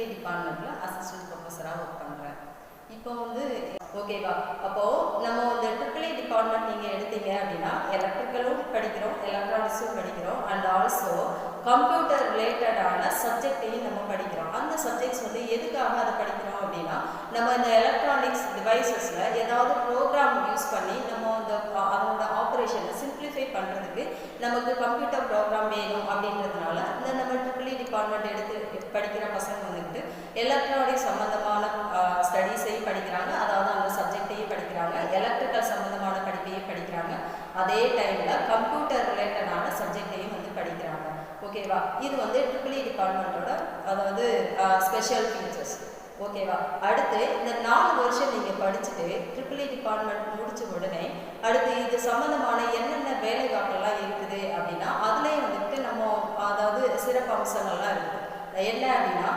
Triple டிபார்ட்மெண்ட்டில் assistant ப்ரொஃபஸராக work பண்ணுறேன். இப்போ வந்து ஓகேவா, அப்போது நம்ம இந்த ட்ரிபிள் டிபார்ட்மெண்ட் நீங்கள் எடுத்தீங்க அப்படின்னா எலக்ட்ரிக்கலும் படிக்கிறோம், எலக்ட்ரானிக்ஸும் படிக்கிறோம், அண்ட் ஆல்சோ கம்ப்யூட்டர் ரிலேட்டடான சப்ஜெக்டையும் நம்ம படிக்கிறோம். அந்த சப்ஜெக்ட்ஸ் வந்து எதுக்காக அதை படிக்கிறோம் அப்படின்னா, நம்ம இந்த எலக்ட்ரானிக்ஸ் டிவைசஸில் ஏதாவது ப்ரோக்ராம் யூஸ் பண்ணி நம்ம அதோட ஆப்ரேஷனை சிம்பிளிஃபை பண்ணுறதுக்கு நமக்கு கம்ப்யூட்டர் ப்ரோக்ராம் வேணும் அப்படின்றதுனால இந்த நம்ம ட்ரிபிள் டிபார்ட்மெண்ட் எடுத்து படிக்கிற பசங்க வந்துட்டு எலக்ட்ரானிக்ஸ் சம்மந்தமான ஸ்டடீஸையும் படிக்கிறாங்க, அதாவது அந்த சப்ஜெக்டையும் படிக்கிறாங்க, எலக்ட்ரிக்கல் சம்மந்தமான படிப்பையும் படிக்கிறாங்க, அதே டைமில் கம்ப்யூட்டர் ரிலேட்டடான சப்ஜெக்டையும் வந்து படிக்கிறாங்க. ஓகேவா, இது வந்து ட்ரிபிள் டிபார்ட்மெண்ட்டோட அதாவது ஸ்பெஷல் ஃபீச்சர்ஸ். ஓகேவா, அடுத்து இந்த 4 வருஷம் நீங்கள் படிச்சுட்டு ட்ரிபிள் டிபார்ட்மெண்ட் முடிச்ச உடனே அடுத்து இது சம்மந்தமான என்னென்ன வேலை வாய்ப்புகள்லாம் இருக்குது அப்படின்னா அதுலேயும் வந்துட்டு நம்ம அதாவது சிறப்பு அம்சங்கள்லாம் இருக்குது. என்ன அப்படின்னா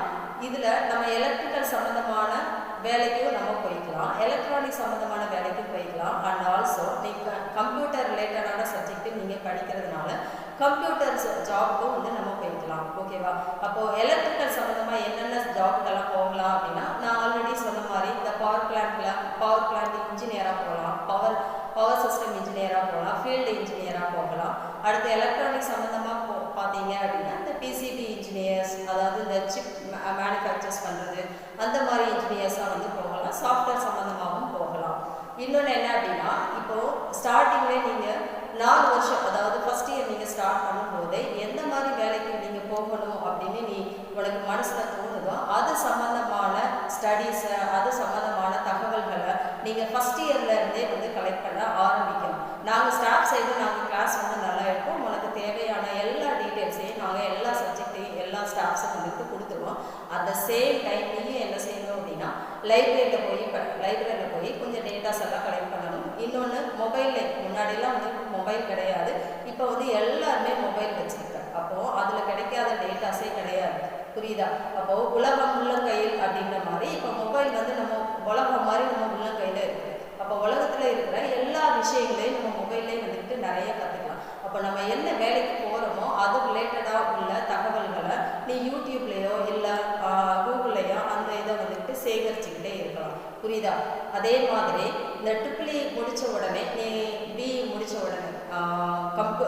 இதில் நம்ம எலக்ட்ரிக்கல் சம்மந்தமான வேலைக்கும் நம்ம போய்க்கலாம், எலக்ட்ரானிக் சம்மந்தமான வேலைக்கும் போய்க்கலாம், அண்ட் ஆல்சோ நீங்கள் கம்ப்யூட்டர் ரிலேட்டடான சப்ஜெக்ட்டு நீங்கள் படிக்கிறதுனால கம்ப்யூட்டர் ஜாப்புக்கும் வந்து நம்ம போய்க்கலாம். ஓகேவா, அப்போது எலக்ட்ரிக்கல் சம்மந்தமாக என்னென்ன ஜாப்புக்கெல்லாம் போகலாம் அப்படின்னா நான் ஆல்ரெடி சொன்ன மாதிரி இந்த பவர் பிளான்ட் இன்ஜினியராக போகலாம், பவர் சிஸ்டம் இன்ஜினியராக போகலாம், ஃபீல்டு இன்ஜினியராக போகலாம். அடுத்து எலக்ட்ரானிக் சம்மந்தமாக பார்த்தீங்க அப்படின்னா இந்த பிசிபி இன்ஜினியர்ஸ், அதாவது இந்த சிப் மேனுஃபேக்சர்ஸ் பண்ணுறது அந்த மாதிரி இன்ஜினியர்ஸாக வந்து போகலாம், சாஃப்ட்வேர் சம்மந்தமாகவும் போகலாம். இன்னொன்று என்ன அப்படின்னா இப்போது ஸ்டார்டிங்லேயே நீங்கள் 4 வருஷம் அதாவது ஃபஸ்ட் இயர் நீங்கள் ஸ்டார்ட் பண்ணும்போதே எந்த மாதிரி வேலைக்கு நீங்கள் போகணும் அப்படின்னு உனக்கு மனசில் தோணுதோ அது சம்மந்தமான ஸ்டடீஸை அது சம்மந்தமான தகவல்களை நீங்கள் ஃபஸ்ட் இயர்லேருந்தே வந்து கலெக்ட் பண்ண ஆரம்பிக்கணும். நாங்கள் ஸ்டாஃப் சைடு நாங்கள் கிளாஸ் வந்து நல்லா இருக்கும், உனக்கு தேவையான எல்லா டீட்டெயில்ஸையும் நாங்கள் எல்லா சப்ஜெக்டையும் எல்லா ஸ்டாஃப்ஸும் வந்துட்டு கொடுத்துருவோம். அட் த சேம் டைம் நீங்கள் என்ன செய்யணும் அப்படின்னா லைப்ரரியில் போய் கொஞ்சம் டேட்டாஸ் எல்லாம் கலெக்ட் பண்ணணும். இன்னொன்று மொபைலில் முன்னாடிலாம் வந்து மொபைல் கிடையாது, இப்போ வந்து எல்லாருமே மொபைல் வச்சுருக்காங்க, அப்போது அதில் கிடைக்காத டேட்டாஸே கிடையாது. புரியுதா, அப்போது உலகம் உள்ளங்கையில் அப்படின்ற மாதிரி இப்போ மொபைல் வந்து நம்ம உலகம் மாதிரி நம்ம உள்ளங்கையில் இருக்குது. அப்போ உலகத்தில் இருக்கிற எல்லா விஷயங்களையும் நம்ம மொபைல்லேயே வந்துட்டு நிறைய கற்றுக்கலாம். அப்போ நம்ம என்ன வேலைக்கு போகிறோமோ அது ரிலேட்டடாக உள்ள தகவல்களை நீ யூடியூப்லேயோ இல்லை கூகுள்லேயோ அந்த இதை வந்துட்டு சேகரிச்சுக்கிட்டே இருக்கலாம். புரியுதா, அதே மாதிரி இந்த ட்ரிபிள் முடித்த உடனே நீ பிஇ முடித்த உடனே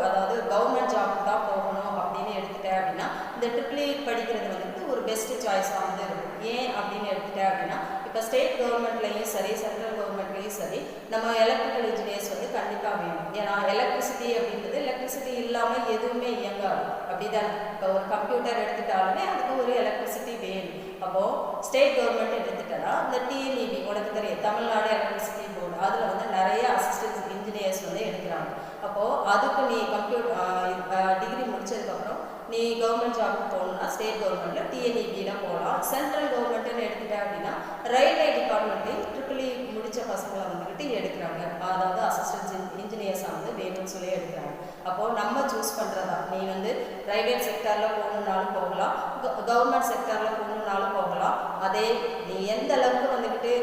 அதாவது கவர்மெண்ட் ஜாப் தான் போகணும் அப்படின்னு எடுத்துட்டேன் அப்படின்னா இந்த ட்ரிபிள் படிக்கிறது வந்துட்டு ஒரு பெஸ்ட் சாய்ஸாக வந்து இருக்கும். ஏன் அப்படின்னு எடுத்துட்டேன் அப்படின்னா இப்போ ஸ்டேட் கவர்மெண்ட்லேயும் சரி சென்ட்ரல் கவர்மெண்ட்லேயும் சரி நம்ம எலக்ட்ரிக்கல் இன்ஜினியர்ஸ் வந்து கண்டிப்பாக வேணும். ஏன்னா எலக்ட்ரிசிட்டி அப்படின்றது எலக்ட்ரிசிட்டி இல்லாமல் எதுவுமே இயங்காது, அப்படிதான். இப்போ ஒரு கம்ப்யூட்டர் எடுத்துட்டாலுமே அதுக்கு ஒரு எலக்ட்ரிசிட்டி வேணும். அப்போது ஸ்டேட் கவர்மெண்ட் எடுத்துட்டா இந்த டிஎன்இபி உனக்கு தெரியும், தமிழ்நாடு எலக்ட்ரிசிட்டி போர்டு, அதில் வந்து நிறைய அசிஸ்டன்ட் இன்ஜினியர்ஸ் வந்து எடுக்கிறாங்க. அப்போது அதுக்கு நீ டிகிரி முடிச்சதுக்கப்புறம் நீ கவர்மெண்ட் ஜாபுக்கு போகணுன்னா ஸ்டேட் கவர்மெண்ட்டில் டிஎன்இபியில் போகலாம். சென்ட்ரல் கவர்மெண்ட்டுன்னு எடுத்துட்டேன் அப்படின்னா ரயில்வே டிபார்ட்மெண்ட்லேயும் ட்ரிபிள் முடித்த பசங்களை வந்துக்கிட்டு எடுக்கிறாங்க, அதாவது அசிஸ்டன்ட் இன்ஜினியர்ஸாக வந்து வேணும்னு சொல்லி எடுக்கிறாங்க. அப்போது நம்ம சூஸ் பண்ணுறதா, நீ வந்து ப்ரைவேட் செக்டரில் போகணுன்னாலும் போகலாம், கவர்மெண்ட் செக்டரில் போகணுன்னாலும் போகலாம். அதே நீ எந்த அளவுக்கு வந்துக்கிட்டு